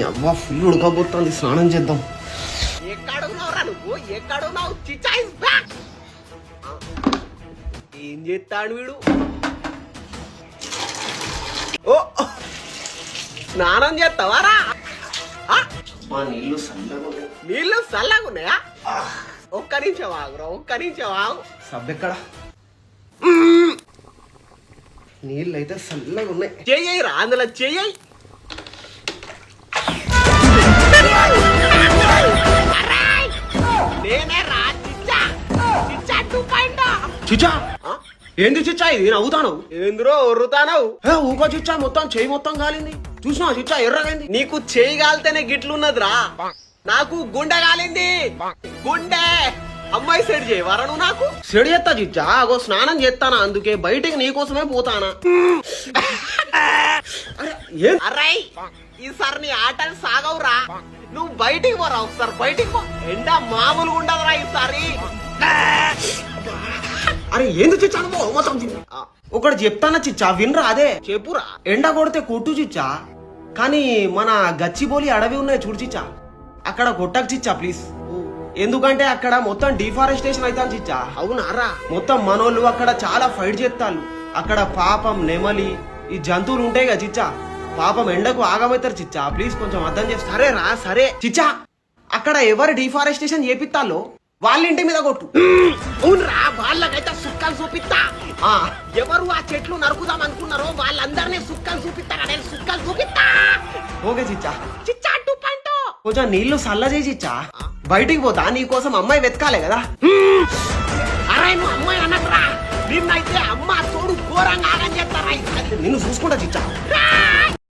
అవ్వ ఫుల్ ఉడకబోతుంది, స్నానం చేద్దాం. ఎక్కడున్నావురా నువ్వు? ఎక్కడున్నావు? చిచ్చా ఇస్ బ్యాక్. ఏం చేస్తాడు వీడు? ఓ స్నానం చేస్తావారా? మా నీళ్ళు చల్లగా ఉన్నాయి. నీళ్ళు చల్లగా ఉన్నాయా? ఒక్క నిమిషం ఆగురా, ఒక్క నిమిషం ఆగు. సబ్బెక్కడ? నీళ్ళు అయితే చల్లగా ఉన్నాయి. చెయ్యరా, అందులో చెయ్యి. నేనే రా చిచ్చా, చిచ్చా 2.0. చిచ్చా ఏంది చిచ్చా ఇది? నవ్వుతాను. ఏంద్రో ఒర్రుతానవు? ఊకో చిచ్చా, మొత్తం చెయ్యి మొత్తం కాలింది. చూసినా చిచ్చా ఎర్రగైంది. నీకు చెయ్యి కాలితేనే గిట్లున్నదిరా, నాకు గుండె కాలింది. గుండె అమ్మాయి సెట్ చేయవారా నువ్వు? నాకు సెడి చేస్తా చిచ్చా, అగో స్నానం చేస్తానా, అందుకే బయటికి నీకోసమే పోతానా. అరే ఈసారి నీ ఆటలు సాగవురా, నువ్వు బయటికి పోరా ఒకసారి, బయటికి పో. ఎండ మామూలుగా ఉండదురా ఈసారి. అరే ఏంది చిచ్చా మొత్తం? ఒకటి చెప్తానా చిచ్చా, వినరా? అదే చెప్పురా. ఎండ కొడితే కొట్టు చిచ్చా, కానీ మన గచ్చిబౌలి అడవి ఉన్నాయి చూడు చిచ్చా, అక్కడ కొట్టకు చిచ్చా ప్లీజ్. ఎందుకంటే అక్కడ మొత్తం డిఫారెస్టేషన్ అవుతాను చిచ్చా. అవునారా? మొత్తం మనోళ్ళు అక్కడ చాలా ఫైట్ చేస్తారు. అక్కడ పాపం నెమలి ఈ జంతువులు ఉంటాయి కదా చిచ్చా, పాపం ఎండకు ఆగమవుతారు చిచ్చా, ప్లీజ్ కొంచెం అర్థం చేస్తా. సరేరా సరే చిచ్చా, అక్కడ ఎవరు డిఫారెస్టేషన్ చేపిస్తాలో వాళ్ళ ఇంటి మీద కొట్టు. అవునరా, వాళ్ళకైతే సుక్కలు చూపిస్తా. ఎవరు ఆ చెట్లు నరుకుదాం అనుకున్నారో వాళ్ళందరినీ సుక్కలు చూపిస్తారా, నేను సుక్కలు చూపిస్తా. ఓకే చిచ్చా. చిచ్చా 2.0. కొంచెం నీళ్లు చల్ల చేసి చిచ్చా, బయటికి పోతా, నీకోసం అమ్మాయి వెతకాలే కదా. అరే నువ్వు అమ్మాయి అన్నట్రా, నిన్నైతే అమ్మ తోడు ఘోరంగా ఆగం చేస్తారా. నిన్ను చూసుకుంటా చిచ్చా.